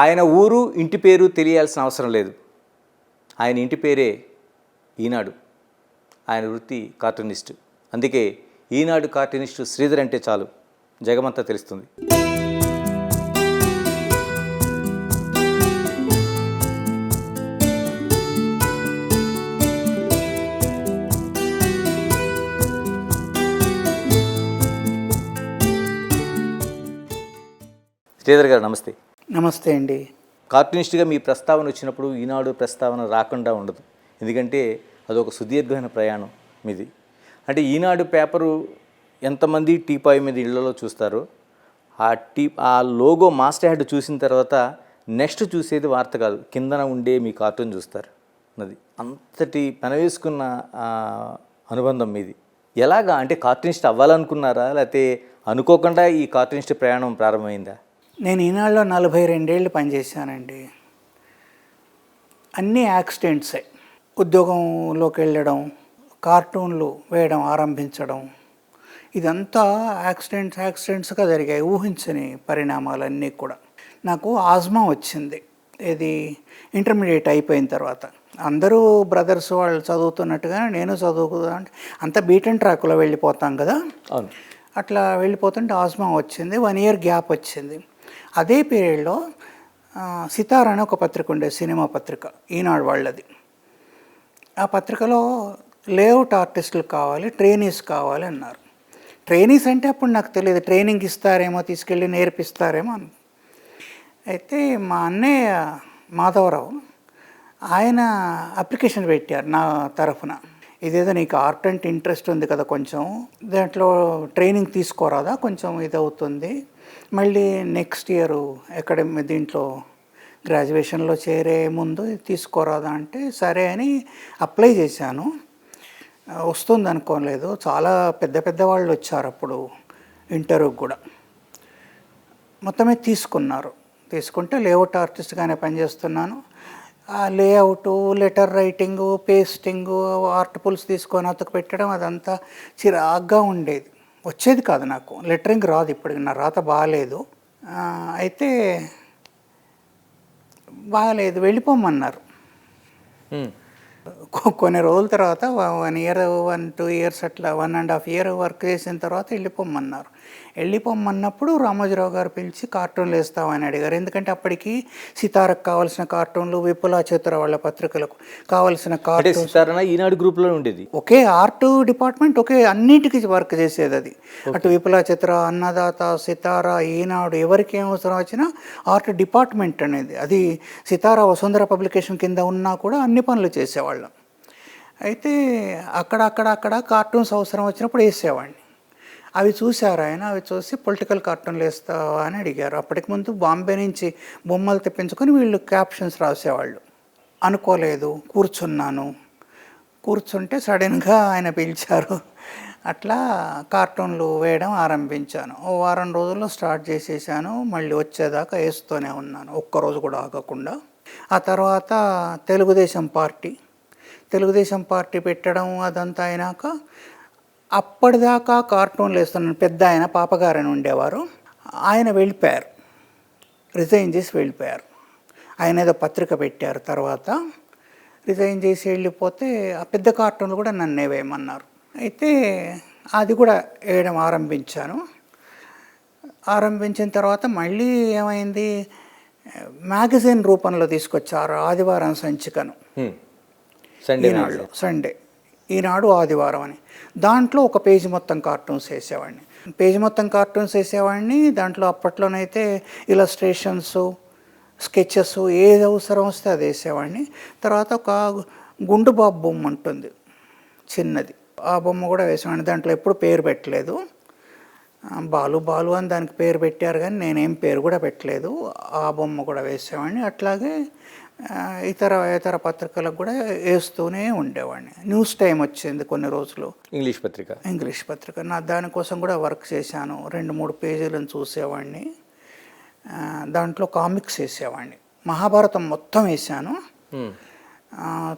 ఆయన ఊరు ఇంటి పేరు తెలియాల్సిన అవసరం లేదు. ఆయన ఇంటి పేరే ఈనాడు. ఆయన వృత్తి కార్టూనిస్టు. అందుకే ఈనాడు కార్టూనిస్టు శ్రీధర్ అంటే చాలు జగమంతా తెలుస్తుంది. శ్రీధర్ గారు నమస్తే. నమస్తే అండి. కార్టూనిస్ట్గా మీ ప్రస్తావన వచ్చినప్పుడు ఈనాడు ప్రస్తావన రాకుండా ఉండదు. ఎందుకంటే అదొక సుదీర్ఘమైన ప్రయాణం మీది. అంటే ఈనాడు పేపరు ఎంతమంది టీపాయ్ మీద ఇళ్లలో చూస్తారో ఆ లోగో మాస్టర్ హెడ్ చూసిన తర్వాత నెక్స్ట్ చూసేది వార్త కాదు, కిందన ఉండే మీ కార్టూన్ చూస్తారు. అది అంతటి పెనవేసుకున్న అనుబంధం మీది. ఎలాగా అంటే కార్టూనిస్ట్ అవ్వాలనుకున్నారా, లేకపోతే అనుకోకుండా ఈ కార్టూనిస్ట్ ప్రయాణం ప్రారంభమైందా? నేను ఈనాడులో 42 ఏళ్ళు పనిచేశానండి. అన్నీ యాక్సిడెంట్సే. ఉద్యోగంలోకి వెళ్ళడం, కార్టూన్లు వేయడం ఆరంభించడం, ఇదంతా యాక్సిడెంట్స్గా జరిగాయి. ఊహించని పరిణామాలన్నీ కూడా. నాకు ఆజ్మా వచ్చింది. ఇది ఇంటర్మీడియట్ అయిపోయిన తర్వాత. అందరూ బ్రదర్స్ వాళ్ళు చదువుతున్నట్టుగా నేను చదువుకున్నా అంటే అంత బీటెన్ ట్రాక్లో వెళ్ళిపోతాం కదా. అట్లా వెళ్ళిపోతుంటే ఆజ్మా వచ్చింది. 1 ఇయర్ గ్యాప్ వచ్చింది. అదే పీరియడ్లో సితార అని ఒక పత్రిక ఉండేది, సినిమా పత్రిక, ఈనాడు వాళ్ళది. ఆ పత్రికలో లేఅవుట్ ఆర్టిస్టులు కావాలి, ట్రైనీస్ కావాలి అన్నారు. ట్రైనీస్ అంటే అప్పుడు నాకు తెలియదు, ట్రైనింగ్ ఇస్తారేమో, తీసుకెళ్ళి నేర్పిస్తారేమో అని. అయితే మా అన్నయ్య మాధవరావు ఆయన అప్లికేషన్ పెట్టారు నా తరఫున. ఇదేదో నీకు ఆర్ట్ అంటే ఇంట్రెస్ట్ ఉంది కదా, కొంచెం దాంట్లో ట్రైనింగ్ తీసుకోరాదా, కొంచెం ఇది అవుతుంది, మళ్ళీ నెక్స్ట్ ఇయర్ అకాడమీ దీంట్లో గ్రాడ్యుయేషన్లో చేరే ముందు తీసుకోరాదా అంటే సరే అని అప్లై చేశాను. వస్తుంది అనుకోలేదు. చాలా పెద్ద పెద్ద వాళ్ళు వచ్చారు అప్పుడు ఇంటర్వ్యూకి కూడా. మొత్తమే తీసుకున్నారు. తీసుకుంటే లేఅవుట్ ఆర్టిస్ట్గానే పనిచేస్తున్నాను. ఆ లేఅవుటు, లెటర్ రైటింగు, పేస్టింగు, ఆర్ట్ పుల్స్ తీసుకొని అతకు పెట్టడం, అదంతా చిరాగ్గా ఉండేది. వచ్చేది కాదు నాకు. లెటరింగ్ రాదు, ఇప్పటికి నా రాత బాగాలేదు. అయితే బాగాలేదు, వెళ్ళిపోమన్నారు. కొన్ని రోజుల తర్వాత 1 ఇయర్ 1-2 ఇయర్స్ అట్లా 1.5 ఇయర్ వర్క్ చేసిన తర్వాత వెళ్ళిపోమన్నారు. వెళ్ళిపోమన్నప్పుడు రామోజీరావు గారు పిలిచి కార్టూన్లు వేస్తామని అడిగారు. ఎందుకంటే అప్పటికి సితారకు కావాల్సిన కార్టూన్లు, విపులా చతుర వాళ్ళ పత్రికలకు కావాల్సిన కార్టూన్స్ ఈనాడు గ్రూప్లో ఉండేది. ఒకే ఆర్ట్ డిపార్ట్మెంట్, ఒకే అన్నిటికీ వర్క్ చేసేది అది. అటు విపులా చతుర, అన్నదాత, సితార, ఈనాడు, ఎవరికి ఏం అవసరం వచ్చినా ఆర్ట్ డిపార్ట్మెంట్ అనేది. అది సితార వసుంధర పబ్లికేషన్ కింద ఉన్నా కూడా అన్ని పనులు చేసేవాళ్ళం. అయితే అక్కడ కార్టూన్స్ అవసరం వచ్చినప్పుడు వేసేవాడిని. అవి చూశారు ఆయన. అవి చూసి పొలిటికల్ కార్టూన్లు వేస్తావా అని అడిగారు. అప్పటికి ముందు బాంబే నుంచి బొమ్మలు తెప్పించుకొని వీళ్ళు క్యాప్షన్స్ రాసేవాళ్ళు. అనుకోలేదు, కూర్చుంటే సడన్గా ఆయన పిలిచారు. అట్లా కార్టూన్లు వేయడం ఆరంభించాను. ఓ వారం రోజుల్లో స్టార్ట్ చేసేసాను. మళ్ళీ వచ్చేదాకా వేస్తూనే ఉన్నాను, ఒక్కరోజు కూడా ఆగకుండా. ఆ తర్వాత తెలుగుదేశం పార్టీ పెట్టడం అదంతా అయినాక అప్పటిదాకా కార్టూన్లు వేస్తున్నాను. పెద్ద ఆయన పాపగారని ఉండేవారు, ఆయన వెళ్ళిపోయారు, రిజైన్ చేసి వెళ్ళిపోయారు. ఆయన ఏదో పత్రిక పెట్టారు. తర్వాత రిజైన్ చేసి వెళ్ళిపోతే ఆ పెద్ద కార్టూన్లు కూడా నన్నే వేయమన్నారు. అయితే అది కూడా వేయడం ఆరంభించిన తర్వాత మళ్ళీ ఏమైంది, మ్యాగజైన్ రూపంలో తీసుకొచ్చారు ఆదివారం సంచికను. సండే ఈనాడు ఆదివారం అని. దాంట్లో ఒక పేజీ మొత్తం కార్టూన్స్ వేసేవాడిని. దాంట్లో అప్పట్లోనైతే ఇలస్ట్రేషన్స్, స్కెచెస్, ఏది అవసరం వస్తే అది వేసేవాడిని. తర్వాత ఒక గుండు బాబు బొమ్మ ఉంటుంది చిన్నది, ఆ బొమ్మ కూడా వేసేవాడిని. దాంట్లో ఎప్పుడు పేరు పెట్టలేదు. బాలు అని దానికి పేరు పెట్టారు, కానీ నేనేం పేరు కూడా పెట్టలేదు. ఆ బొమ్మ కూడా వేసేవాడిని. అట్లాగే ఇతర పత్రికలకు కూడా వేస్తూనే ఉండేవాడిని. న్యూస్ టైం వచ్చింది కొన్ని రోజులు, ఇంగ్లీష్ పత్రిక. నా దానికోసం కూడా వర్క్ చేశాను. 2-3 పేజీలను చూసేవాడిని. దాంట్లో కామిక్స్ వేసేవాడిని. మహాభారతం మొత్తం వేసాను.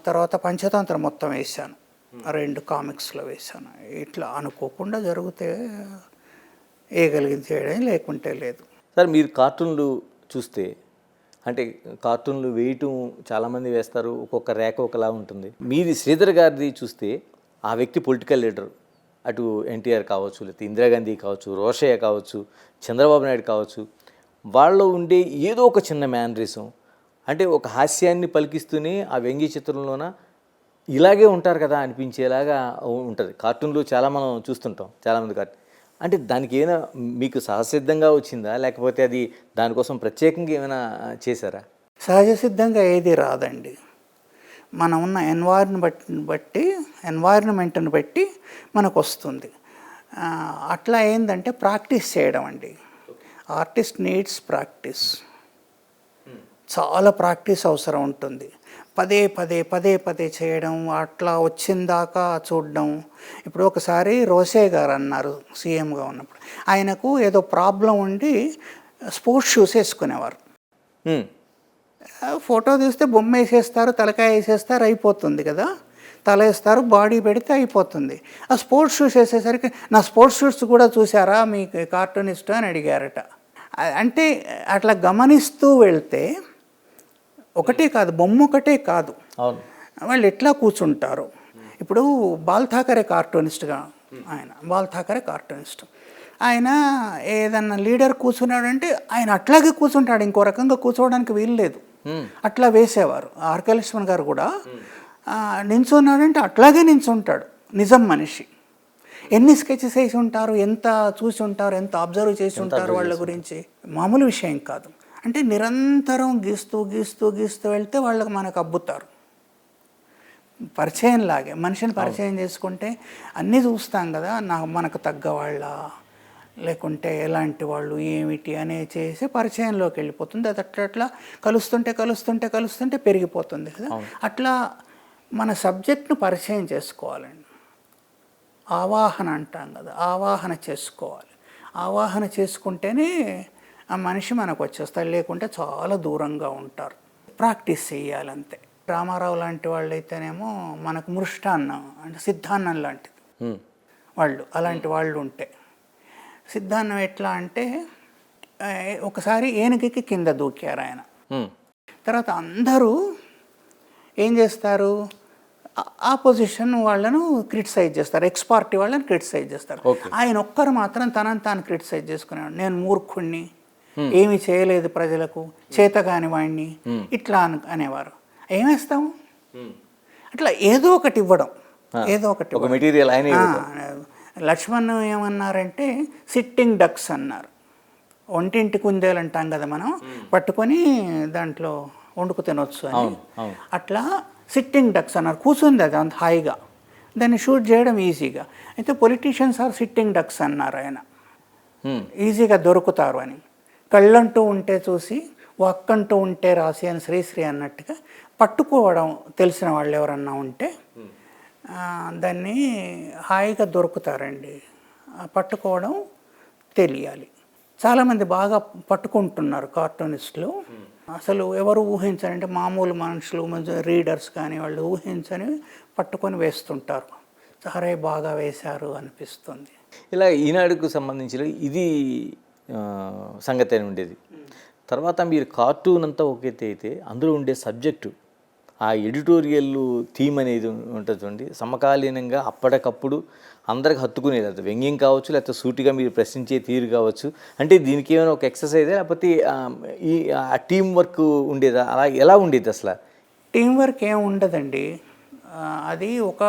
తర్వాత పంచతంత్రం మొత్తం వేసాను. 2 కామిక్స్లో వేసాను. ఇట్లా అనుకోకుండా జరిగితే వేయగలిగింది చేయడం, లేకుంటే లేదు. సార్, మీరు కార్టూన్లు చూస్తే అంటే కార్టూన్లు వేయటం చాలామంది వేస్తారు, ఒక్కొక్క రేఖ ఒకలా ఉంటుంది. మీది శ్రీధర్ గారిది చూస్తే ఆ వ్యక్తి పొలిటికల్ లీడర్, అటు ఎన్టీఆర్ కావచ్చు, లేకపోతే ఇందిరాగాంధీ కావచ్చు, రోషయ్య కావచ్చు, చంద్రబాబు నాయుడు కావచ్చు, వాళ్ళలో ఉండే ఏదో ఒక చిన్న మేనరిజం, అంటే ఒక హాస్యాన్ని పలికిస్తూనే ఆ వ్యంగ్య చిత్రంలోన ఇలాగే ఉంటారు కదా అనిపించేలాగా ఉంటుంది. కార్టూన్లు చాలా మనం చూస్తుంటాం, చాలామంది కార్టూన్. అంటే దానికి ఏమైనా మీకు సహసిద్ధంగా వచ్చిందా, లేకపోతే అది దానికోసం ప్రత్యేకంగా ఏమైనా చేశారా? సహజ సిద్ధంగా ఏది రాదండి. మనం ఉన్న ఎన్వైరన్మెంట్ని బట్టి మనకు వస్తుంది. అట్లా ఏంటంటే ప్రాక్టీస్ చేయడం అండి. Artist needs practice. చాలా ప్రాక్టీస్ అవసరం ఉంటుంది. పదే పదే చేయడం, అట్లా వచ్చిందాకా చూడడం. ఇప్పుడు ఒకసారి రోసే గారు అన్నారు సీఎంగా ఉన్నప్పుడు, ఆయనకు ఏదో ప్రాబ్లం ఉండి స్పోర్ట్స్ షూస్ వేసుకునేవారు. ఫోటో తీస్తే బొమ్మ వేసేస్తారు, తలకాయ వేసేస్తారు, అయిపోతుంది కదా. తల వేస్తారు, బాడీ పెడితే అయిపోతుంది. ఆ స్పోర్ట్స్ షూస్ వేసేసరికి నా స్పోర్ట్స్ షూస్ కూడా చూసారా మీ కార్టూనిస్ట్ అని అడిగారట. అంటే అట్లా గమనిస్తూ వెళ్తే ఒకటే కాదు, బొమ్మ ఒకటే కాదు, వాళ్ళు ఎట్లా కూర్చుంటారు. ఇప్పుడు బాల్ ఠాకరే కార్టూనిస్ట్గా, బాల్ ఠాకరే కార్టూనిస్ట్. ఆయన ఏదన్నా లీడర్ కూర్చున్నాడంటే ఆయన అట్లాగే కూర్చుంటాడు, ఇంకో రకంగా కూర్చోవడానికి వీలు లేదు. అట్లా వేసేవారు. ఆర్కే లక్ష్మణ్ గారు కూడా నించున్నాడంటే అట్లాగే నించుంటాడు. నిజం మనిషి. ఎన్ని స్కెచెస్ వేసి ఉంటారు, ఎంత చూసి ఉంటారు, ఎంత అబ్జర్వ్ చేసి ఉంటారు వాళ్ళ గురించి, మామూలు విషయం కాదు. అంటే నిరంతరం గీస్తూ వెళ్తే వాళ్ళకి మనకు అబ్బుతారు. పరిచయం లాగే మనిషిని పరిచయం చేసుకుంటే అన్నీ చూస్తాం కదా, మనకు తగ్గవాళ్ళ లేకుంటే ఎలాంటి వాళ్ళు ఏమిటి అనే చేసి పరిచయంలోకి వెళ్ళిపోతుంది. అది అట్లా కలుస్తుంటే పెరిగిపోతుంది కదా. అట్లా మన సబ్జెక్ట్ను పరిచయం చేసుకోవాలండి. ఆవాహన అంటాం కదా, ఆవాహన చేసుకోవాలి. ఆవాహన చేసుకుంటేనే ఆ మనిషి మనకు వచ్చేస్తాడు, లేకుంటే చాలా దూరంగా ఉంటారు. ప్రాక్టీస్ చేయాలంతే. రామారావు లాంటి వాళ్ళు అయితేనేమో మనకు మృష్టాన్నం అంటే సిద్ధాన్నం లాంటిది వాళ్ళు, అలాంటి వాళ్ళు ఉంటే. సిద్ధాన్నం ఎట్లా అంటే ఒకసారి ఏనుగుకి కింద దూకారు ఆయన. తర్వాత అందరూ ఏం చేస్తారు, ఆపోజిషన్ వాళ్ళను క్రిటిసైజ్ చేస్తారు, ఎక్స్ పార్టీ వాళ్ళని క్రిటిసైజ్ చేస్తారు. ఆయన ఒక్కరు మాత్రం తనని తాను క్రిటిసైజ్ చేసుకునేవాడు. నేను మూర్ఖుణ్ణి, ఏమి చేయలేదు ప్రజలకు, చేతగాని వాడిని, ఇట్లా అనేవారు. ఏమేస్తాము అట్లా ఏదో ఒకటి ఇవ్వడం, ఏదో ఒకటి మెటీరియల్. లక్ష్మణ్ ఏమన్నారంటే సిట్టింగ్ డక్స్ అన్నారు. ఒంటింటి కుందేలు అంటాం కదా మనం, పట్టుకొని దాంట్లో వండుకు తినొచ్చు అని. అట్లా సిట్టింగ్ డక్స్ అన్నారు. కూర్చుంది అది అంత హాయిగా, దాన్ని షూట్ చేయడం ఈజీగా. అయితే పొలిటీషియన్స్ ఆర్ సిట్టింగ్ డక్స్ అన్నారు ఆయన, ఈజీగా దొరుకుతారు అని. కళ్ళంటూ ఉంటే చూసి వక్కంటూ ఉంటే రాసి అని శ్రీశ్రీ అన్నట్టుగా పట్టుకోవడం తెలిసిన వాళ్ళు ఎవరన్నా ఉంటే దాన్ని హాయిగా దొరుకుతారండి. పట్టుకోవడం తెలియాలి. చాలామంది బాగా పట్టుకుంటున్నారు కార్టూనిస్టులు. అసలు ఎవరు ఊహించారంటే మామూలు మనుషులు, రీడర్స్ కానీ వాళ్ళు ఊహించని పట్టుకొని వేస్తుంటారు. సరే బాగా వేశారు అనిపిస్తుంది. ఇలా ఈనాడుకు సంబంధించిన ఇది సంగతి అని ఉండేది. తర్వాత మీరు కార్టూన్ అంతా ఒకేతే అయితే అందులో ఉండే సబ్జెక్టు, ఆ ఎడిటోరియల్ థీమ్ అనేది ఉంటుంది చూడండి, సమకాలీనంగా అప్పటికప్పుడు అందరికి హత్తుకునేది. అది వ్యంగ్యం కావచ్చు, లేకపోతే సూటిగా మీరు ప్రశ్నించే తీరు కావచ్చు. అంటే దీనికి ఏమైనా ఒక ఎక్సర్సైజే, లేకపోతే ఈ టీం వర్క్ ఉండేదా, అలా ఎలా ఉండేది అసలు? టీం వర్క్ ఏమి ఉండదండి, అది ఒక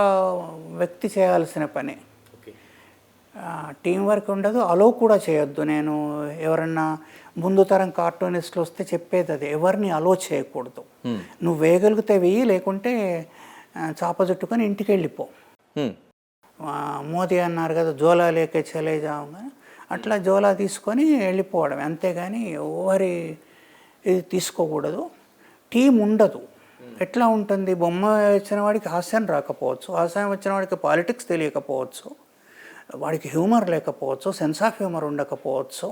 వ్యక్తి చేయాల్సిన పని. టీం వర్క్ ఉండదు, అలో కూడా చేయొద్దు. నేను ఎవరన్నా ముందు తరం కార్టూనిస్టులు వస్తే చెప్పేది అది, ఎవరిని అలో చేయకూడదు. నువ్వు వేయగలిగితే వెయ్యి, లేకుంటే చాప చుట్టుకొని ఇంటికి వెళ్ళిపో. మోదీ అన్నారు కదా, జోలా లేకే చలే జావు, అట్లా జోలా తీసుకొని వెళ్ళిపోవడం, అంతేగాని ఎవరి ఇది తీసుకోకూడదు. టీం ఉండదు. ఎట్లా ఉంటుంది, బొమ్మ వచ్చిన వాడికి హాస్యం రాకపోవచ్చు, హాస్యం వచ్చిన వాడికి పాలిటిక్స్ తెలియకపోవచ్చు, వాడికి హ్యూమర్ లేకపోవచ్చు, సెన్స్ ఆఫ్ హ్యూమర్ ఉండకపోవచ్చు.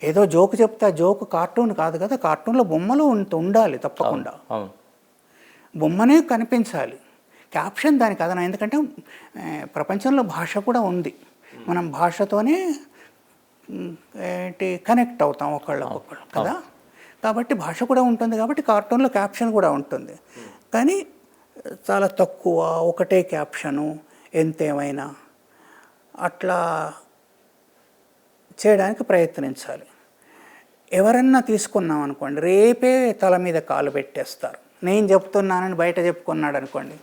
ఏదో జోక్ చెప్తే ఆ జోక్ కార్టూన్ కాదు కదా, కార్టూన్లో బొమ్మలు ఉండాలి తప్పకుండా, బొమ్మనే కనిపించాలి. క్యాప్షన్ దానికి అదన. ఎందుకంటే ప్రపంచంలో భాష కూడా ఉంది, మనం భాషతోనే కనెక్ట్ అవుతాం ఒకళ్ళకొకళ్ళు కదా. కాబట్టి భాష కూడా ఉంటుంది, కాబట్టి కార్టూన్లో క్యాప్షన్ కూడా ఉంటుంది. కానీ చాలా తక్కువ, ఒకటే క్యాప్షను ఎంతేమైనా అట్లా చేయడానికి ప్రయత్నించాలి. ఎవరన్నా తీసుకున్నాం అనుకోండి, రేపే తల మీద కాలు పెట్టేస్తారు. నేను చెప్తున్నానని బయట చెప్పుకున్నాడు అనుకోండి,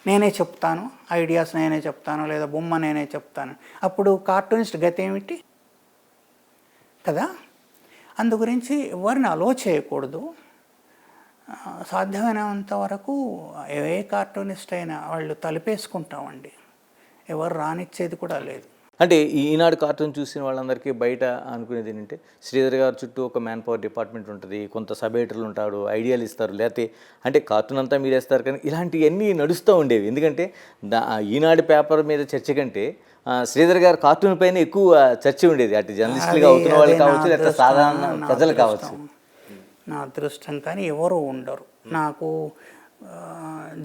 నేనే చెప్తాను, ఐడియాస్ నేనే చెప్తాను, లేదా బొమ్మ నేనే చెప్తాను, అప్పుడు కార్టూనిస్ట్ గతి ఏమిటి కదా. అందు గురించి ఎవరిని అలో చేయకూడదు. సాధ్యమైనంత వరకు ఏ కార్టూనిస్ట్ అయినా వాళ్ళు తలిపేసుకుంటామండి, ఎవరు రానిచ్చేది కూడా లేదు. అంటే ఈనాడు కార్టూన్ చూసిన వాళ్ళందరికీ బయట అనుకునేది ఏంటంటే శ్రీధర్ గారి చుట్టూ ఒక మ్యాన్ పవర్ డిపార్ట్మెంట్ ఉంటుంది, కొంత సబ్ ఎడిటర్లు ఉంటాడు, ఐడియాలు ఇస్తారు, లేకపోతే అంటే కార్టూన్ అంతా మీరు వేస్తారు. కానీ ఇలాంటివన్నీ నడుస్తూ ఉండేవి. ఎందుకంటే ఈనాడు పేపర్ మీద చర్చ కంటే శ్రీధర్ గారు కార్టూన్ పైన ఎక్కువ చర్చ ఉండేది, అటు జర్నలిస్టులుగా అవుతున్న వాళ్ళు కావచ్చు, లేకపోతే సాధారణ ప్రజలు కావచ్చు. నా అదృష్టం. కానీ ఎవరు ఉండరు నాకు.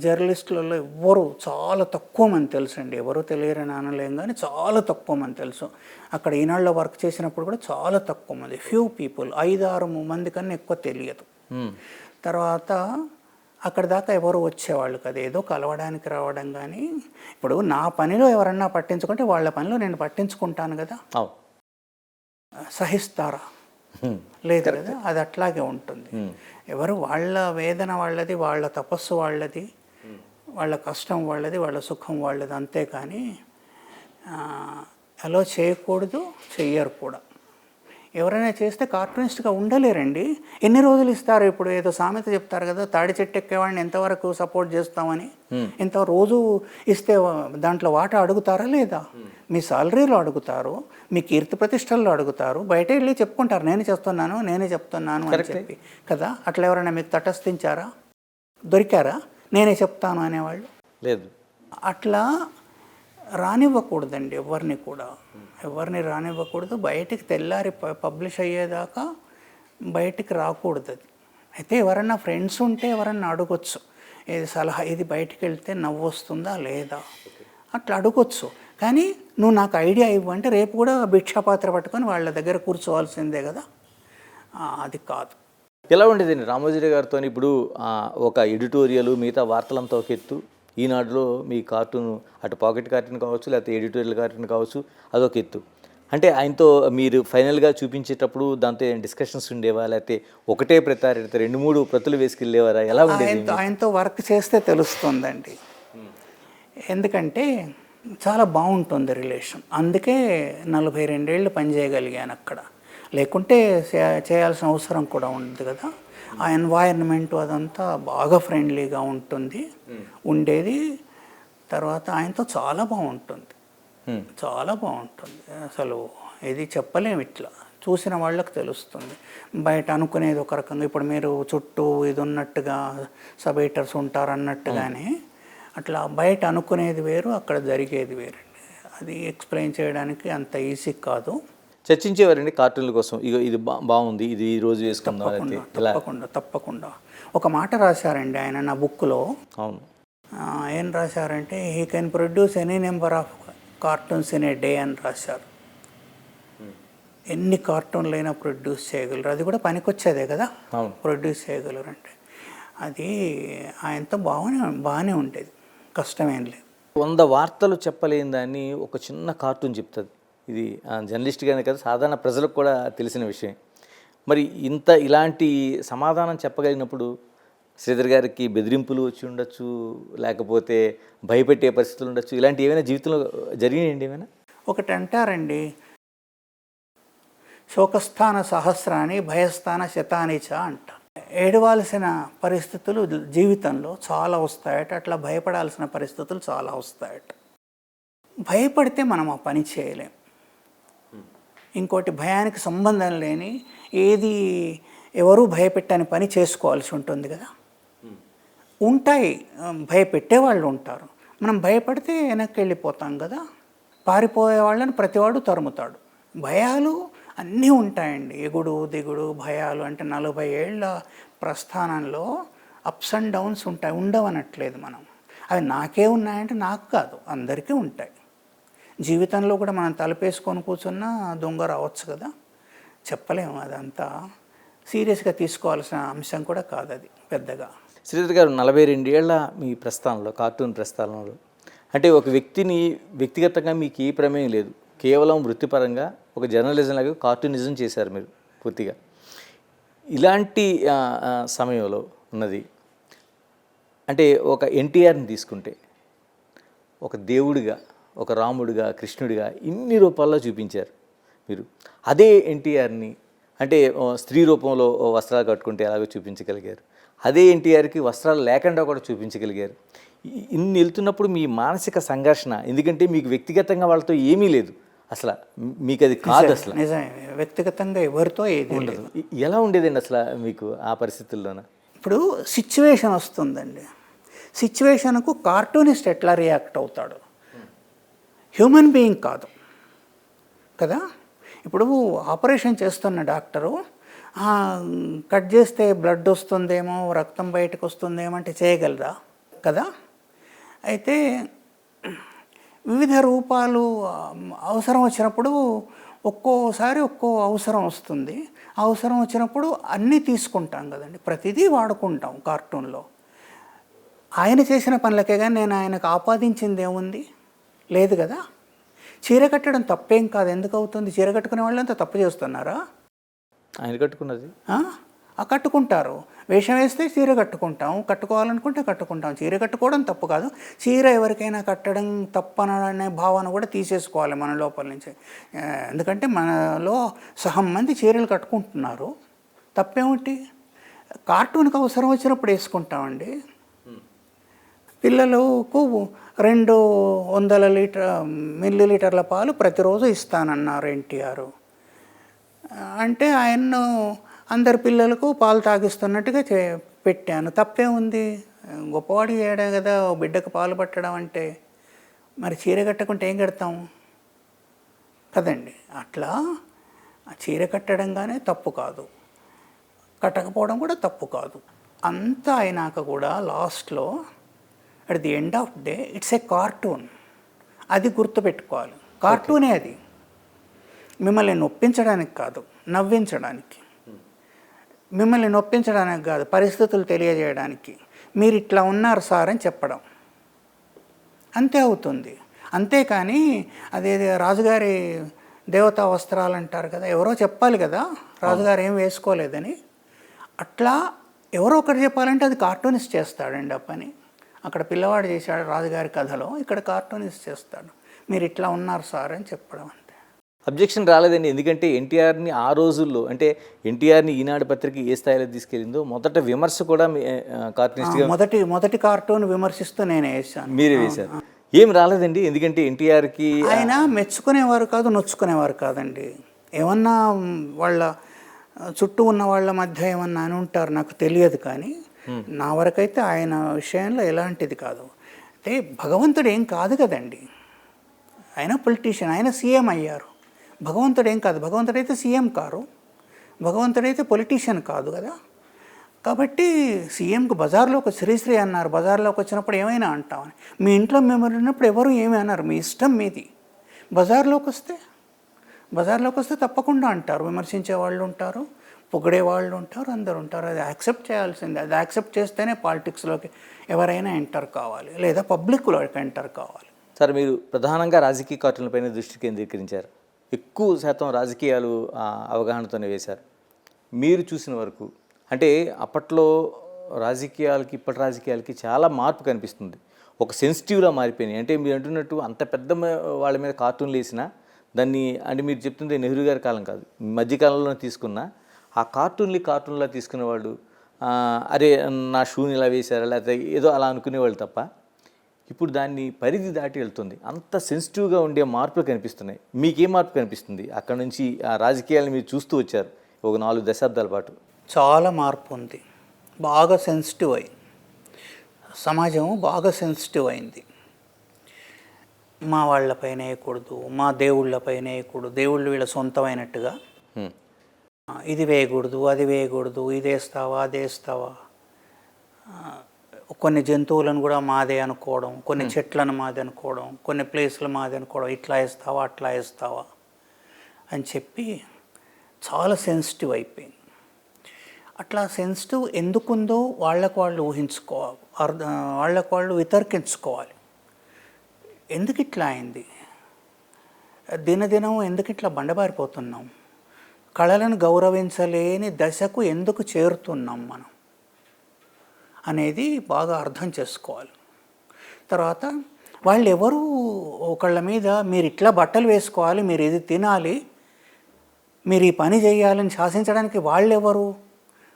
జర్నలిస్టులలో ఎవ్వరు చాలా తక్కువ మంది తెలుసు అండి, ఎవరు తెలియరని అనలేం, కానీ చాలా తక్కువ మంది తెలుసు. అక్కడ ఈనాడులో వర్క్ చేసినప్పుడు కూడా చాలా తక్కువ మంది, ఫ్యూ పీపుల్, 5-6 మంది కన్నా ఎక్కువ తెలియదు. తర్వాత అక్కడ దాకా ఎవరు వచ్చేవాళ్ళు కదా, ఏదో కలవడానికి రావడం. కానీ ఇప్పుడు నా పనిలో ఎవరన్నా పట్టించుకుంటే వాళ్ళ పనిలో నేను పట్టించుకుంటాను కదా, సహిస్తారా? లేదు కదా, అది అట్లాగే ఉంటుంది. ఎవరు వాళ్ళ వేదన వాళ్ళది, వాళ్ళ తపస్సు వాళ్ళది, వాళ్ళ కష్టం వాళ్ళది, వాళ్ళ సుఖం వాళ్ళది, అంతేకాని అలో చేయకూడదు, చెయ్యరు కూడా. ఎవరైనా చేస్తే కార్టూనిస్ట్గా ఉండలేరండి. ఎన్ని రోజులు ఇస్తారు? ఇప్పుడు ఏదో సామెత చెప్తారు కదా, తాడి చెట్టు ఎక్కేవాడిని ఎంతవరకు సపోర్ట్ చేస్తామని. ఇంత రోజు ఇస్తే దాంట్లో వాటా అడుగుతారా లేదా? మీ సాలరీలో అడుగుతారు, మీ కీర్తి ప్రతిష్టల్లో అడుగుతారు, బయట వెళ్ళి చెప్పుకుంటారు నేనే చేస్తున్నాను, నేనే చెప్తున్నాను అని చెప్పి కదా. అట్లా ఎవరైనా మీకు తటస్థించారా? దొరికారా నేనే చెప్తాను అనేవాళ్ళు? లేదు. అట్లా రానివ్వకూడదండి ఎవరిని కూడా, ఎవరిని రానివ్వకూడదు. బయటికి తెల్లారి పబ్లిష్ అయ్యేదాకా బయటికి రాకూడదు అది. అయితే ఎవరన్నా ఫ్రెండ్స్ ఉంటే ఎవరన్నా అడగొచ్చు, ఏది సలహా, ఇది బయటికి వెళ్తే నవ్వు వస్తుందా లేదా అట్లా అడగొచ్చు. కానీ నువ్వు నాకు ఐడియా ఇవ్వంటే రేపు కూడా భిక్షాపాత్ర పట్టుకొని వాళ్ళ దగ్గర కూర్చోవాల్సిందే కదా, అది కాదు. ఎలా ఉండేదండి రామోజీ గారితో? ఇప్పుడు ఒక ఎడిటోరియల్, మిగతా వార్తలంతా ఒక ఎత్తు, ఈనాడులో మీ కార్టూన్, అటు పాకెట్ కార్టూన్ కావచ్చు, లేకపోతే ఎడిటోరియల్ కార్టూన్ కావచ్చు, అదొక ఎత్తు. అంటే ఆయనతో మీరు ఫైనల్గా చూపించేటప్పుడు దాంతో డిస్కషన్స్ ఉండేవా, లేకపోతే ఒకటే ప్రతి 2-3 ప్రతులు వేసుకెళ్ళేవారా? ఎలా ఉండేది? ఆయనతో వర్క్ చేస్తే తెలుస్తుందండి, ఎందుకంటే చాలా బాగుంటుంది రిలేషన్. అందుకే 42 ఏళ్ళు పనిచేయగలిగాను అక్కడ, లేకుంటే చేయాల్సిన అవసరం కూడా ఉండదు కదా. ఆ ఎన్వైరన్మెంట్ అదంతా బాగా ఫ్రెండ్లీగా ఉంటుంది, ఉండేది. తర్వాత ఆయనతో చాలా బాగుంటుంది, చాలా బాగుంటుంది. అసలు ఇది చెప్పలేము, ఇట్లా చూసిన వాళ్ళకి తెలుస్తుంది. బయట అనుకునేది ఒక రకంగా, ఇప్పుడు మీరు చుట్టూ ఇది ఉన్నట్టుగా సబ్ ఎడిటర్స్ ఉంటారు అన్నట్టుగానే, అట్లా బయట అనుకునేది వేరు, అక్కడ జరిగేది వేరండి. అది ఎక్స్ప్లెయిన్ చేయడానికి అంత ఈజీ కాదు. చర్చించేవారండి కార్టూన్ల కోసం, ఇక ఇది బాగుంది, ఇది ఈ రోజు వేసుకుందాం? తప్పకుండా ఒక మాట రాశారండి ఆయన నా బుక్లో. అవును. ఏం రాశారంటే, he can produce any number of cartoons in a day అని రాశారు. ఎన్ని కార్టూన్లు అయినా ప్రొడ్యూస్ చేయగలరు, అది కూడా పనికొచ్చేదే కదా, ప్రొడ్యూస్ చేయగలరు అంటే. అది ఆయనతో బాగానే ఉండేది, కష్టమేం లేదు. 100 వార్తలు చెప్పలేని దాన్ని ఒక చిన్న కార్టూన్ చెప్తుంది. ఇది జర్నలిస్ట్గానే కదా, సాధారణ ప్రజలకు కూడా తెలిసిన విషయం. మరి ఇలాంటి సమాధానం చెప్పగలిగినప్పుడు శ్రీధర్ గారికి బెదిరింపులు వచ్చి ఉండొచ్చు, లేకపోతే భయపెట్టే పరిస్థితులు ఉండొచ్చు, ఇలాంటి ఏమైనా జీవితంలో జరిగినాయండి ఏమైనా? ఒకటి అంటారండి, శోకస్థాన సహస్రాన్ని భయస్థాన శతానిచ అంట. ఏడవాల్సిన పరిస్థితులు జీవితంలో చాలా వస్తాయట, అట్లా భయపడాల్సిన పరిస్థితులు చాలా వస్తాయట. భయపడితే మనం ఆ పని చేయలేం. ఇంకోటి, భయానికి సంబంధం లేని ఏది ఎవరూ భయపెట్టని పని చేసుకోవాల్సి ఉంటుంది కదా. ఉంటాయి, భయపెట్టే వాళ్ళు ఉంటారు, మనం భయపడితే వెనక్కి వెళ్ళిపోతాం కదా. పారిపోయే వాళ్ళని ప్రతివాడు తరుముతాడు. భయాలు అన్నీ ఉంటాయండి, ఎగుడు దిగుడు భయాలు. అంటే 40 ఏళ్ల ప్రస్థానంలో అప్స్ అండ్ డౌన్స్ ఉంటాయి, ఉండవనట్లేదు మనం. అవి నాకే ఉన్నాయంటే నాకు కాదు, అందరికీ ఉంటాయి. జీవితంలో కూడా మనం తలపేసుకొని కూర్చున్నా దొంగ రావచ్చు కదా, చెప్పలేము. అదంతా సీరియస్గా తీసుకోవాల్సిన అంశం కూడా కాదు అది పెద్దగా. శ్రీధర్ గారు 42 ఏళ్ల మీ ప్రస్థానంలో, కార్టూన్ ప్రస్థానంలో, అంటే ఒక వ్యక్తిని వ్యక్తిగతంగా మీకు ఏ ప్రమేయం లేదు, కేవలం వృత్తిపరంగా ఒక జర్నలిజం లాగా కార్టూనిజం చేశారు మీరు పూర్తిగా. ఇలాంటి సమయంలో ఉన్నది అంటే ఒక ఎన్టీఆర్ని తీసుకుంటే ఒక దేవుడిగా, ఒక రాముడిగా, కృష్ణుడిగా ఇన్ని రూపాల్లో చూపించారు మీరు. అదే ఎన్టీఆర్ని అంటే స్త్రీ రూపంలో వస్త్రాలు కట్టుకుంటే ఎలాగో చూపించగలిగారు. అదే ఎన్టీఆర్కి వస్త్రాలు లేకుండా కూడా చూపించగలిగారు. ఇన్ని వెళ్తున్నప్పుడు మీ మానసిక సంఘర్షణ, ఎందుకంటే మీకు వ్యక్తిగతంగా వాళ్ళతో ఏమీ లేదు అసలు, మీకు అది కాదు అసలు. నిజమే, వ్యక్తిగతంగా ఎవరితో ఏది ఉండదు. ఎలా ఉండేదండి అసలు మీకు ఆ పరిస్థితుల్లోన? ఇప్పుడు సిచ్యువేషన్ వస్తుందండి, సిచ్యువేషన్కు కార్టూనిస్ట్ ఎట్లా రియాక్ట్ అవుతాడు, హ్యూమన్ బీయింగ్ కాదు కదా. ఇప్పుడు ఆపరేషన్ చేస్తున్న డాక్టరు కట్ చేస్తే బ్లడ్ వస్తుందేమో, రక్తం బయటకు వస్తుందేమో అంటే చేయగలరా కదా. అయితే వివిధ రూపాలు అవసరం వచ్చినప్పుడు ఒక్కోసారి ఒక్కో అవసరం వస్తుంది. అవసరం వచ్చినప్పుడు అన్నీ తీసుకుంటాం కదండి, ప్రతిదీ వాడుకుంటాం కార్టూన్లో. ఆయన చేసిన పనులకే కానీ నేను ఆయనకు ఆపాదించింది ఏముంది, లేదు కదా. చీర కట్టడం తప్పేం కాదు, ఎందుకు అవుతుంది? చీర కట్టుకునే వాళ్ళంతా తప్పు చేస్తున్నారా? ఆయన కట్టుకున్నది కట్టుకుంటారు, వేషం వేస్తే చీర కట్టుకుంటాం, కట్టుకోవాలనుకుంటే కట్టుకుంటాం. చీర కట్టుకోవడం తప్పు కాదు, చీర ఎవరికైనా కట్టడం తప్పననే భావన కూడా తీసేసుకోవాలి మన లోపల నుంచి. ఎందుకంటే మనలో సగం మంది చీరలు కట్టుకుంటున్నారు, తప్పేమిటి? కార్టూన్కి అవసరం వచ్చినప్పుడు వేసుకుంటామండి. పిల్లలకు 200 మిల్లీలీటర్ల పాలు ప్రతిరోజు ఇస్తానన్నారు ఎన్టీఆర్. అంటే ఆయన్ను అందరి పిల్లలకు పాలు తాగిస్తున్నట్టుగా పెట్టాను, తప్పే ఉంది? గొప్పవాడు చేయడా కదా బిడ్డకు పాలు పట్టడం అంటే. మరి చీర కట్టకుంటే ఏం కడతాం కదండి. అట్లా చీర కట్టడంగానే తప్పు కాదు, కట్టకపోవడం కూడా తప్పు కాదు. అంతా అయినాక కూడా లాస్ట్లో at the end of day it's a cartoon. అది గుర్తుపెట్టుకోవాలి, కార్టూనే అది. మిమ్మల్ని నొప్పించడానికి కాదు, నవ్వించడానికి. మిమ్మల్ని నొప్పించడానికి కాదు, పరిస్థితులు తెలియజేయడానికి. మీరు ఇట్లా ఉన్నారు సార్ అని చెప్పడం, అంతే అవుతుంది. అంతేకాని అదేది రాజుగారి దేవతా వస్త్రాలు అంటారు కదా, ఎవరో చెప్పాలి కదా రాజుగారు ఏం వేసుకోలేదని. అట్లా ఎవరో ఒకటి చెప్పాలంటే అది కార్టూనిస్ట్ చేస్తాడండి ఆ పని. అక్కడ పిల్లవాడు చేశాడు రాజుగారి కథలో, ఇక్కడ కార్టూనిస్ట్ చేస్తాడు. మీరు ఇట్లా ఉన్నారు సార్ అని చెప్పడం అంతే. అబ్జెక్షన్ రాలేదండి, ఎందుకంటే ఎన్టీఆర్ని ఆ రోజుల్లో, అంటే ఎన్టీఆర్ని ఈనాడు పత్రిక ఏ స్థాయిలో తీసుకెళ్ళిందో మొదట విమర్శ కూడా కార్టూనిస్ట్గా మొదటి కార్టూన్ విమర్శిస్తూ నేనే వేసాను. మీరే వేశారు. ఏం రాలేదండి, ఎందుకంటే ఎన్టీఆర్కి ఆయన మెచ్చుకునేవారు కాదు, నొచ్చుకునేవారు కాదండి. ఏమన్నా వాళ్ళ చుట్టూ ఉన్న వాళ్ళ మధ్య ఏమన్నా అని ఉంటారు, నాకు తెలియదు. కానీ నా వరకైతే ఆయన విషయంలో ఎలాంటిది కాదు. అంటే భగవంతుడు ఏం కాదు కదండి, ఆయన పొలిటీషియన్, ఆయన సీఎం అయ్యారు. భగవంతుడు ఏం కాదు, భగవంతుడైతే సీఎం కారు, భగవంతుడైతే పొలిటీషియన్ కాదు కదా. కాబట్టి సీఎంకు బజార్లోకి శ్రీశ్రీ అన్నారు, బజార్లోకి వచ్చినప్పుడు ఏమైనా అంటామని. మీ ఇంట్లో మేము ఉన్నప్పుడు ఎవరు ఏమీ అన్నారు, మీ ఇష్టం మీది. బజార్లోకి వస్తే తప్పకుండా అంటారు, విమర్శించే వాళ్ళు ఉంటారు, పొగిడే వాళ్ళు ఉంటారు, అందరు ఉంటారు. అది యాక్సెప్ట్ చేయాల్సిందే. అది యాక్సెప్ట్ చేస్తేనే పాలిటిక్స్లోకి ఎవరైనా ఎంటర్ కావాలి, లేదా పబ్లిక్లోకి ఎంటర్ కావాలి. సార్, మీరు ప్రధానంగా రాజకీయ కార్టూన్లపైన దృష్టి కేంద్రీకరించారు, ఎక్కువ శాతం రాజకీయాలు అవగాహనతోనే వేశారు. మీరు చూసిన వరకు అంటే అప్పట్లో రాజకీయాలకి ఇప్పటి రాజకీయాలకి చాలా మార్పు కనిపిస్తుంది, ఒక సెన్సిటివ్లా మారిపోయినాయి. అంటే మీరు అంటున్నట్టు అంత పెద్ద వాళ్ళ మీద కార్టూన్లు వేసినా దాన్ని, అంటే మీరు చెప్తుంది నెహ్రూ గారి కాలం కాదు, మధ్యకాలంలో తీసుకున్న ఆ కార్టూన్లా తీసుకునేవాళ్ళు, అరే నా షూని ఇలా వేశారా లేకపోతే ఏదో అలా అనుకునేవాళ్ళు తప్ప, ఇప్పుడు దాన్ని పరిధి దాటి వెళ్తుంది. అంత సెన్సిటివ్గా ఉండే మార్పులు కనిపిస్తున్నాయి. మీకేం మార్పు కనిపిస్తుంది అక్కడ నుంచి? ఆ రాజకీయాలను మీరు చూస్తూ వచ్చారు ఒక 4 దశాబ్దాల పాటు. చాలా మార్పు ఉంది, బాగా సెన్సిటివ్ అయింది సమాజం, బాగా సెన్సిటివ్ అయింది. మా వాళ్ళపైన వేయకూడదు, మా దేవుళ్ళపైన వేయకూడదు, దేవుళ్ళు వీళ్ళ సొంతమైనట్టుగా ఇది వేయకూడదు, అది వేయకూడదు, ఇది వేస్తావా అది వేస్తావా. కొన్ని జంతువులను కూడా మాదే అనుకోవడం, కొన్ని చెట్లను మాదే అనుకోవడం, కొన్ని ప్లేస్లు మాదే అనుకోవడం, ఇట్లా వేస్తావా అట్లా వేస్తావా అని చెప్పి చాలా సెన్సిటివ్ అయిపోయింది. అట్లా సెన్సిటివ్ ఎందుకుందో వాళ్ళకు వాళ్ళు ఊహించుకోవాలి, వాళ్ళకు వాళ్ళు వితర్కించుకోవాలి. ఎందుకు ఇట్లా అయింది, దినదినం ఎందుకు ఇట్లా బండబారిపోతున్నాం, కళలను గౌరవించలేని దశకు ఎందుకు చేరుతున్నాం మనం అనేది బాగా అర్థం చేసుకోవాలి. తర్వాత వాళ్ళు ఎవరు ఒకళ్ళ మీద మీరు ఇట్లా బట్టలు వేసుకోవాలి, మీరు ఇది తినాలి, మీరు ఈ పని చేయాలని శాసించడానికి వాళ్ళెవరు?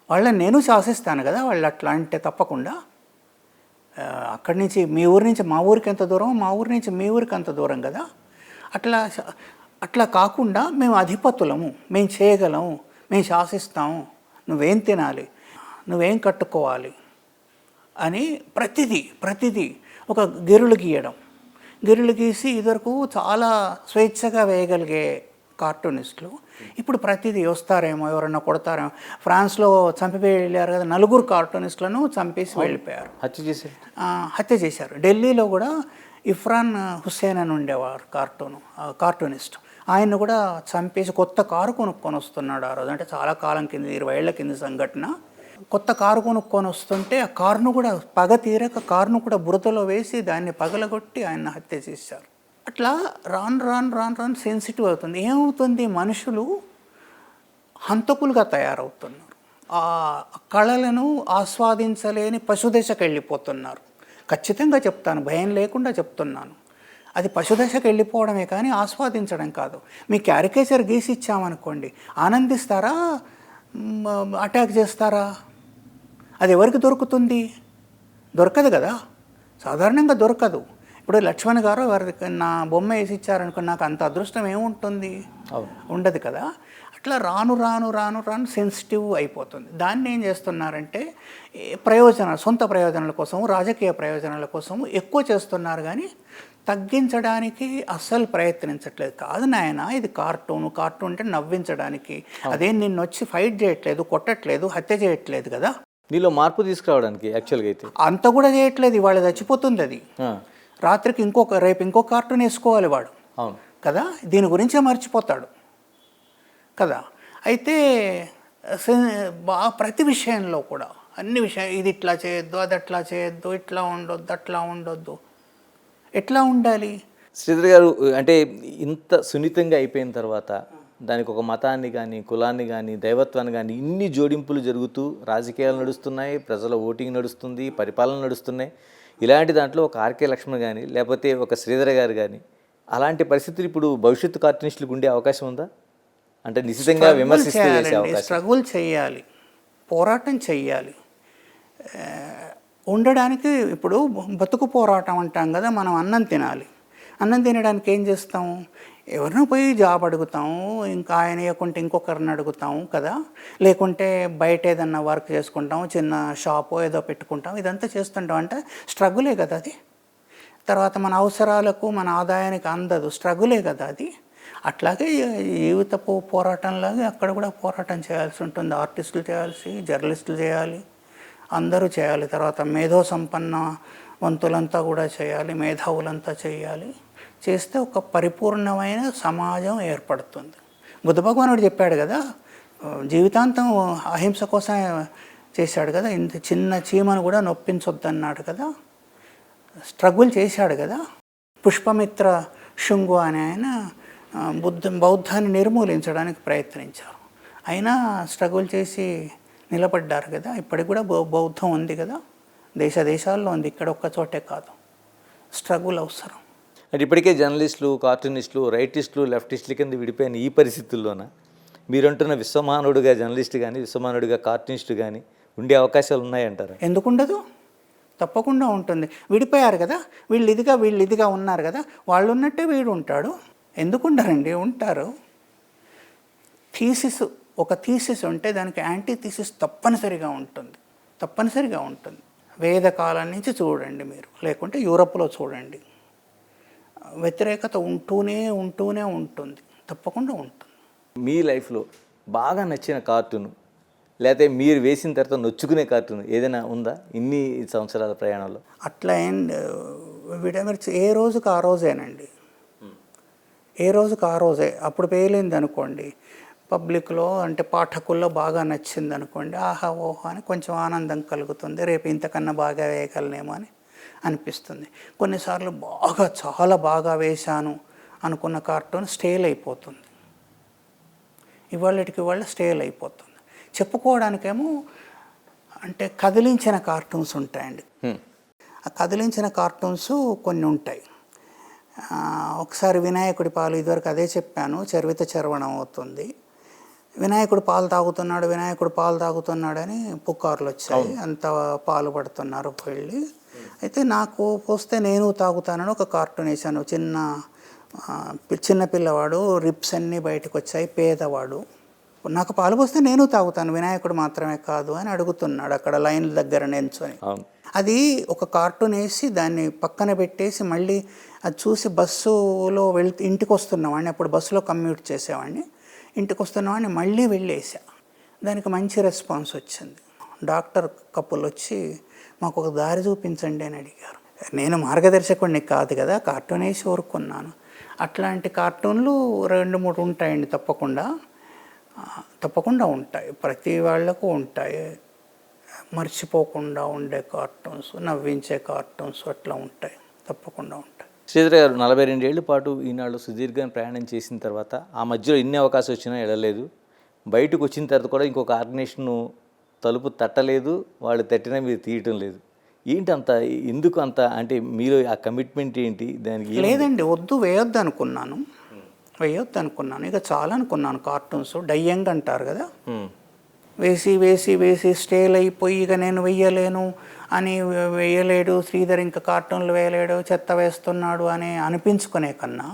వాళ్ళని నేను శాసిస్తాను కదా, వాళ్ళు అట్లా అంటే తప్పకుండా. అక్కడి నుంచి మీ ఊరి నుంచి మా ఊరికి ఎంత దూరం, మా ఊరి నుంచి మీ ఊరికి అంత దూరం కదా. అట్లా కాకుండా మేము అధిపతులము, మేము చేయగలము, మేము శాసిస్తాము, నువ్వేం తినాలి, నువ్వేం కట్టుకోవాలి అని ప్రతిదీ ఒక గిరులు గీయడం. గిరులు గీసి ఇదివరకు చాలా స్వేచ్ఛగా వేయగలిగే కార్టూనిస్టులు ఇప్పుడు ప్రతిదీ వస్తారేమో, ఎవరన్నా కొడతారేమో. ఫ్రాన్స్లో వెళ్ళారు కదా, 4 కార్టూనిస్టులను చంపేసి వెళ్ళిపోయారు, హత్య చేశారు. ఢిల్లీలో కూడా ఇఫ్రాన్ హుస్సేన్ అని ఉండేవారు కార్టూనిస్ట్, ఆయన్ని కూడా చంపేసి కొత్త కారు కొనుక్కొని వస్తున్నాడు ఆ రోజు. అంటే చాలా కాలం కింద, 20 ఏళ్ల కింద సంఘటన. కొత్త కారు కొనుక్కొని వస్తుంటే ఆ కారును కూడా పగ తీరక కారును కూడా బురదలో వేసి దాన్ని పగలగొట్టి ఆయన హత్య చేశారు. అట్లా రాను సెన్సిటివ్ అవుతుంది. ఏమవుతుంది, మనుషులు హంతకులుగా తయారవుతున్నారు, ఆ కళలను ఆస్వాదించలేని పశుదశకు వెళ్ళిపోతున్నారు. ఖచ్చితంగా చెప్తాను, భయం లేకుండా చెప్తున్నాను. అది పశుదశకు వెళ్ళిపోవడమే కానీ ఆస్వాదించడం కాదు. మీ క్యారికేచర్ గీసి ఇచ్చామనుకోండి, ఆనందిస్తారా, అటాక్ చేస్తారా? అది ఎవరికి దొరుకుతుంది? దొరకదు కదా, సాధారణంగా దొరకదు. ఇప్పుడు లక్ష్మణ్ గారు వారికి నా బొమ్మ వేసి ఇచ్చారనుకో, నాకు అంత అదృష్టం ఏముంటుంది? ఉండదు కదా. అట్లా రాను సెన్సిటివ్ అయిపోతుంది. దాన్ని ఏం చేస్తున్నారంటే సొంత ప్రయోజనాల కోసం, రాజకీయ ప్రయోజనాల కోసం ఎక్కువ చేస్తున్నారు కానీ తగ్గించడానికి అస్సలు ప్రయత్నించట్లేదు. కాదు నాయన, ఇది కార్టూన్ అంటే నవ్వించడానికి, అదేం నిన్ను వచ్చి ఫైట్ చేయట్లేదు, కొట్టట్లేదు, హత్య చేయట్లేదు కదా. నీలో మార్పు తీసుకురావడానికి యాక్చువల్గా అయితే అంత కూడా చేయట్లేదు. ఇవాళ చచ్చిపోతుంది అది, రాత్రికి రేపు ఇంకో కార్టూన్ వేసుకోవాలి వాడు కదా, దీని గురించే మర్చిపోతాడు కదా. అయితే ప్రతి విషయంలో కూడా అన్ని విషయాలు, ఇది ఇట్లా చేయొద్దు, అది అట్లా చేయొద్దు, ఇట్లా ఉండొద్దు, అట్లా ఉండొద్దు. ఎట్లా ఉండాలి? శ్రీధర్ గారు, అంటే ఇంత సున్నితంగా అయిపోయిన తర్వాత దానికి ఒక మతాన్ని కానీ, కులాన్ని కానీ, దైవత్వాన్ని కానీ, ఇన్ని జోడింపులు జరుగుతూ రాజకీయాలు నడుస్తున్నాయి, ప్రజల ఓటింగ్ నడుస్తుంది, పరిపాలన నడుస్తున్నాయి. ఇలాంటి దాంట్లో ఒక ఆర్కే లక్ష్మణ్ కానీ, లేకపోతే ఒక శ్రీధర్ గారు కానీ, అలాంటి పరిస్థితులు ఇప్పుడు భవిష్యత్తు కార్టూనిస్టులకు ఉండే అవకాశం ఉందా? అంటే నిశ్చితంగా విమర్శిస్తూ చేసే అవకాశం. స్ట్రగుల్ చేయాలి, పోరాటం చెయ్యాలి. ఉండడానికి ఇప్పుడు బతుకు పోరాటం అంటాం కదా. మనం అన్నం తినాలి, అన్నం తినడానికి ఏం చేస్తాం? ఎవరినో పోయి జాబ్ అడుగుతాము, ఇంకా ఆయన ఇవ్వకుంటే ఇంకొకరిని అడుగుతాము కదా, లేకుంటే బయట ఏదన్నా వర్క్ చేసుకుంటాము, చిన్న షాపో ఏదో పెట్టుకుంటాం. ఇదంతా చేస్తుంటాం అంటే స్ట్రగులే కదా అది. తర్వాత మన అవసరాలకు, మన ఆదాయానికి అందదు, స్ట్రగులే కదా అది. అట్లాగే జీవితపు పోరాటంలాగే అక్కడ కూడా పోరాటం చేయాల్సి ఉంటుంది. ఆర్టిస్టులు చేయాల్సి, జర్నలిస్టులు చేయాలి, అందరూ చేయాలి. తర్వాత మేధో సంపన్న వంతులంతా కూడా చేయాలి, మేధావులంతా చేయాలి. చేస్తే ఒక పరిపూర్ణమైన సమాజం ఏర్పడుతుంది. బుద్ధ భగవానుడు చెప్పాడు కదా, జీవితాంతం అహింస కోసం చేశాడు కదా, ఇంత చిన్న చీమను కూడా నొప్పించొద్దన్నాడు కదా, స్ట్రగుల్ చేశాడు కదా. పుష్పమిత్ర శుంగు అనే ఆయన బౌద్ధాన్ని నిర్మూలించడానికి ప్రయత్నించారు, అయినా స్ట్రగుల్ చేసి నిలబడ్డారు కదా. ఇప్పటికి కూడా బౌద్ధం ఉంది కదా, దేశాల్లో ఉంది, ఇక్కడ ఒక్క చోటే కాదు. స్ట్రగుల్ అవసరం. అంటే ఇప్పటికే జర్నలిస్టులు, కార్టూనిస్టులు, రైటిస్టులు, లెఫ్టిస్టుల కింద విడిపోయిన ఈ పరిస్థితుల్లోన మీరంటున్న విశ్వమానవుడిగా జర్నలిస్ట్ కానీ, విశ్వమానవుడిగా కార్టూనిస్టు కానీ ఉండే అవకాశాలు ఉన్నాయంటారా? ఎందుకు ఉండదు? తప్పకుండా ఉంటుంది. విడిపోయారు కదా, వీళ్ళు ఇదిగా ఉన్నారు కదా, వాళ్ళు ఉన్నట్టే వీడు ఉంటాడు. ఎందుకు ఉండరండి? ఉంటారు. ఒక థీసిస్ ఉంటే దానికి యాంటీ థీసిస్ తప్పనిసరిగా ఉంటుంది. వేదకాలం నుంచి చూడండి మీరు, లేకుంటే యూరప్లో చూడండి, వ్యతిరేకత ఉంటూనే ఉంటుంది, తప్పకుండా ఉంటుంది. మీ లైఫ్లో బాగా నచ్చిన కార్టూన్, లేకపోతే మీరు వేసిన తర్వాత నొచ్చుకునే కార్టూన్ ఏదైనా ఉందా ఇన్ని సంవత్సరాల ప్రయాణంలో? అట్లా ఏం ఏ రోజుకి ఆ రోజేనండి, ఏ రోజుకి ఆ రోజే. అప్పుడు పేయలేంది అనుకోండి, పబ్లిక్లో అంటే పాఠకుల్లో బాగా నచ్చింది అనుకోండి, ఆహా ఓహో అని కొంచెం ఆనందం కలుగుతుంది, రేపు ఇంతకన్నా బాగా వేయగలనేమో అని అనిపిస్తుంది. కొన్నిసార్లు బాగా చాలా బాగా వేశాను అనుకున్న కార్టూన్ స్టేల్ అయిపోతుంది, ఇవాళకి ఇవాళ స్టేల్ అయిపోతుంది. చెప్పుకోవడానికేమో అంటే కదిలించిన కార్టూన్స్ ఉంటాయండి. ఆ కదిలించిన కార్టూన్స్ కొన్ని ఉంటాయి. ఒకసారి వినాయకుడి పాలు, ఇదివరకు అదే చెప్పాను, చర్విత చర్వణం అవుతుంది. వినాయకుడు పాలు తాగుతున్నాడని పుకార్లు వచ్చాయి, అంత పాలు పడుతున్నారు వెళ్ళి. అయితే నాకు పోస్తే నేను తాగుతానని ఒక కార్టూన్ వేసాను. చిన్న పిల్లవాడు, రిప్స్ అన్నీ బయటకు వచ్చాయి, పేదవాడు, నాకు పాలు పోస్తే నేను తాగుతాను, వినాయకుడు మాత్రమే కాదు అని అడుగుతున్నాడు అక్కడ లైన్ దగ్గర నిల్చొని. అది ఒక కార్టూన్ వేసి దాన్ని పక్కన పెట్టేసి మళ్ళీ అది చూసి బస్సులో ఇంటికి వస్తున్నవాడిని, అప్పుడు బస్సులో కమ్యూట్ చేసేవాడిని, ఇంటికి వస్తున్నవాడిని మళ్ళీ వెళ్ళేసా. దానికి మంచి రెస్పాన్స్ వచ్చింది. డాక్టర్ కపుల్ వచ్చి మాకు ఒక దారి చూపించండి అని అడిగారు. నేను మార్గదర్శకుడిని కాదు కదా, కార్టూన్ వేసి ఊరుకున్నాను. అట్లాంటి కార్టూన్లు 2-3 ఉంటాయండి, తప్పకుండా ఉంటాయి, ప్రతి వాళ్లకు ఉంటాయి. మర్చిపోకుండా ఉండే కార్టూన్స్, నవ్వించే కార్టూన్స్ అట్లా ఉంటాయి, తప్పకుండా ఉంటాయి. శ్రీధర్ గారు 42 ఏళ్ల పాటు ఈనాడు సుదీర్ఘ ప్రయాణం చేసిన తర్వాత ఆ మధ్యలో ఎన్ని అవకాశం వచ్చినా వెళ్ళలేదు, బయటకు వచ్చిన తర్వాత కూడా ఇంకొక ఆర్గనైజేషన్ తలుపు తట్టలేదు, వాళ్ళు తట్టినా మీరు తీయటం లేదు. ఏంటి అంత, ఎందుకు అంత, అంటే మీరు ఆ కమిట్మెంట్ ఏంటి దానికి? లేదండి, వేయొద్దు అనుకున్నాను, ఇక చాలా అనుకున్నాను. కార్టూన్స్ డయ్యంగ్ అంటారు కదా, వేసి స్టేల్ అయిపోయి ఇక నేను వెయ్యలేను అని, వేయలేడు శ్రీధర్, ఇంకా కార్టూన్లు వేయలేడు, చెత్త వేస్తున్నాడు అని అనిపించుకునే కన్నా,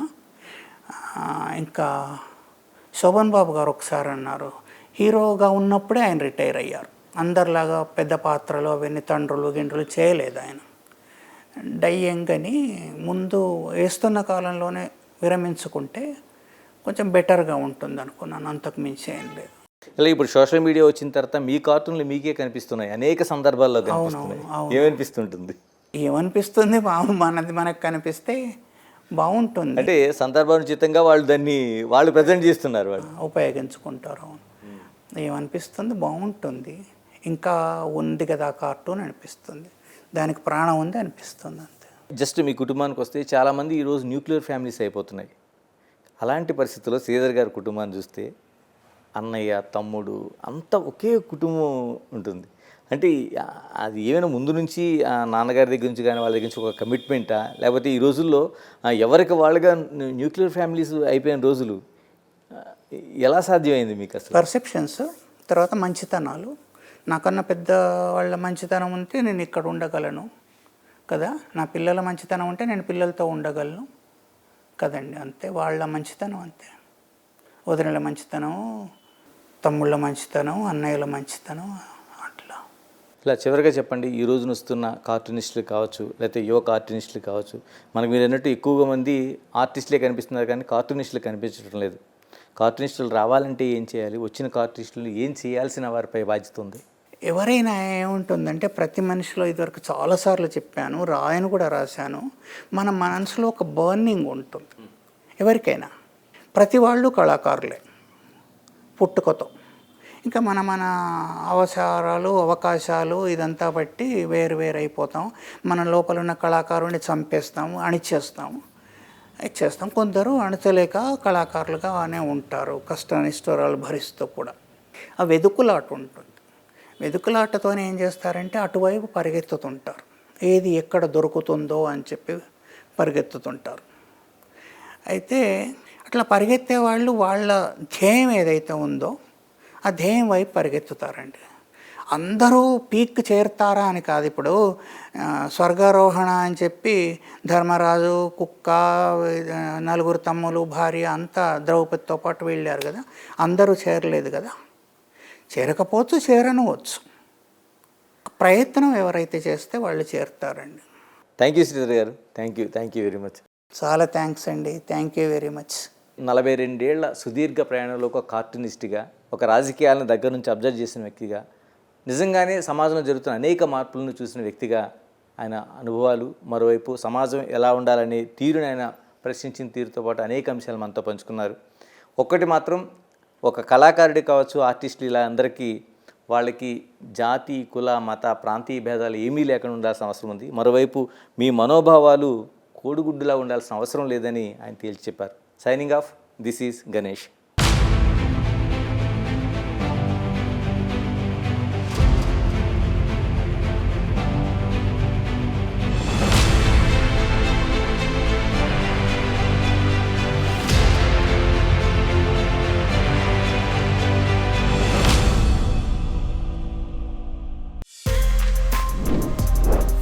ఇంకా శోభన్ బాబు గారు ఒకసారి అన్నారు, హీరోగా ఉన్నప్పుడే ఆయన రిటైర్ అయ్యారు, అందరిలాగా పెద్ద పాత్రలు అవన్నీ తండ్రులు చేయలేదు ఆయన. డయ్యంగ్ అని ముందు వేస్తున్న కాలంలోనే విరమించుకుంటే కొంచెం బెటర్గా ఉంటుంది అనుకున్నాను, అంతకు మించి ఏం లేదు. ఇలా ఇప్పుడు సోషల్ మీడియా వచ్చిన తర్వాత మీ కార్టూన్లు మీకే కనిపిస్తున్నాయి, అనేక సందర్భాల్లో కనిపిస్తున్నాయి. ఏమనిపిస్తుంటుంది? ఏమనిపిస్తుంది, మనకు కనిపిస్తే బాగుంటుంది, అంటే సందర్భోచితంగా వాళ్ళు ప్రజెంట్ చేస్తున్నారు, వాళ్ళు ఉపయోగించుకుంటారు. ఏమనిపిస్తుంది, బాగుంటుంది, ఇంకా ఉంది కదా కార్టూన్ అనిపిస్తుంది, దానికి ప్రాణం ఉంది అనిపిస్తుంది, అంతే. జస్ట్ మీ కుటుంబానికి వస్తే చాలామంది ఈరోజు న్యూక్లియర్ ఫ్యామిలీస్ అయిపోతున్నాయి. అలాంటి పరిస్థితుల్లో శ్రీధర్ గారి కుటుంబాన్ని చూస్తే అన్నయ్య, తమ్ముడు అంతా ఒకే కుటుంబం ఉంటుంది. అంటే అది ఏమైనా ముందు నుంచి నాన్నగారి దగ్గర నుంచి కానీ వాళ్ళ దగ్గర నుంచి ఒక కమిట్మెంటా, లేకపోతే ఈ రోజుల్లో ఎవరికి వాళ్ళుగా న్యూక్లియర్ ఫ్యామిలీస్ అయిపోయిన రోజులు ఎలా సాధ్యమైంది మీకు అసలు? పర్సెప్షన్స్, తర్వాత మంచితనాలు. నాకన్నా పెద్ద వాళ్ళ మంచితనం ఉంటే నేను ఇక్కడ ఉండగలను కదా, నా పిల్లల మంచితనం ఉంటే నేను పిల్లలతో ఉండగలను కదండి, అంతే. వాళ్ళ మంచితనం అంతే, వదినల మంచితనం, తమ్ముళ్ళ మంచితనం, అన్నయ్యల మంచితనం, అట్లా. ఇలా చివరిగా చెప్పండి, ఈ రోజున వస్తున్న కార్టూనిస్టులు కావచ్చు, లేకపోతే యువ కార్టూనిస్టులు కావచ్చు, మనకు మీరు అన్నట్టు ఎక్కువగా మంది ఆర్టిస్టులే కనిపిస్తున్నారు కానీ కార్టూనిస్టులు కనిపించడం లేదు. కార్టూనిస్టులు రావాలంటే ఏం చేయాలి, వచ్చిన కార్టూనిస్టులు ఏం చేయాల్సిన వారిపై బాధ్యత ఉంది? ఎవరైనా ఏముంటుందంటే, ప్రతి మనిషిలో, ఇదివరకు చాలాసార్లు చెప్పాను, రాయను కూడా రాశాను, మన మనసులో ఒక బర్నింగ్ ఉంటుంది ఎవరికైనా. ప్రతి వాళ్ళు కళాకారులే పుట్టుకతో. ఇంకా మన అవకాశాలు ఇదంతా బట్టి వేరు అయిపోతాం. మన లోపల ఉన్న కళాకారుని చంపేస్తాము, ఇచ్చేస్తాం. కొందరు అణచలేక కళాకారులుగానే ఉంటారు, కష్టనిష్ఠురాలు భరిస్తూ కూడా. ఆ వెదుకులాట ఉంటుంది. వెదుకులాటతోనే ఏం చేస్తారంటే అటువైపు పరిగెత్తుతుంటారు, ఏది ఎక్కడ దొరుకుతుందో అని చెప్పి పరిగెత్తుతుంటారు. అయితే అట్లా పరిగెత్తే వాళ్ళు వాళ్ళ ధ్యేయం ఏదైతే ఉందో ఆ ధ్యేయం వైపు పరిగెత్తుతారండి. అందరూ పీక్ చేరుతారా అని కాదు. ఇప్పుడు స్వర్గారోహణ అని చెప్పి ధర్మరాజు, కుక్క, 4 తమ్ములు, భార్య అంతా ద్రౌపదితో పాటు వెళ్ళారు కదా, అందరూ చేరలేదు కదా, చేరకపోవచ్చు, చేరనవచ్చు. ప్రయత్నం ఎవరైతే చేస్తే వాళ్ళు చేరుతారండి. థ్యాంక్ యూ శ్రీధర్ గారు, థ్యాంక్ యూ వెరీ మచ్. చాలా థ్యాంక్స్ అండి, థ్యాంక్ యూ వెరీ మచ్. 42 ఏళ్ల సుదీర్ఘ ప్రయాణంలో ఒక కార్టూనిస్ట్గా, ఒక రాజకీయాలను దగ్గర నుంచి అబ్జర్వ్ చేసిన వ్యక్తిగా, నిజంగానే సమాజంలో జరుగుతున్న అనేక మార్పులను చూసిన వ్యక్తిగా ఆయన అనుభవాలు, మరోవైపు సమాజం ఎలా ఉండాలనే తీరుని ఆయన ప్రశ్నించిన తీరుతో పాటు అనేక అంశాలు మనతో పంచుకున్నారు. ఒక్కటి మాత్రం, ఒక కళాకారుడి కావచ్చు, ఆర్టిస్టులు ఇలా అందరికీ వాళ్ళకి జాతి, కుల, మత, ప్రాంతీయ భేదాలు ఏమీ లేకుండా ఉండాల్సిన అవసరం ఉంది. మరోవైపు మీ మనోభావాలు కోడిగుడ్డులా ఉండాల్సిన అవసరం లేదని ఆయన తేల్చి చెప్పారు. Signing off, this is Ganesh.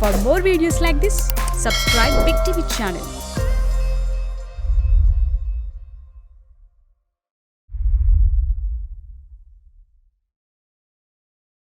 For more videos like this, subscribe Big TV channel.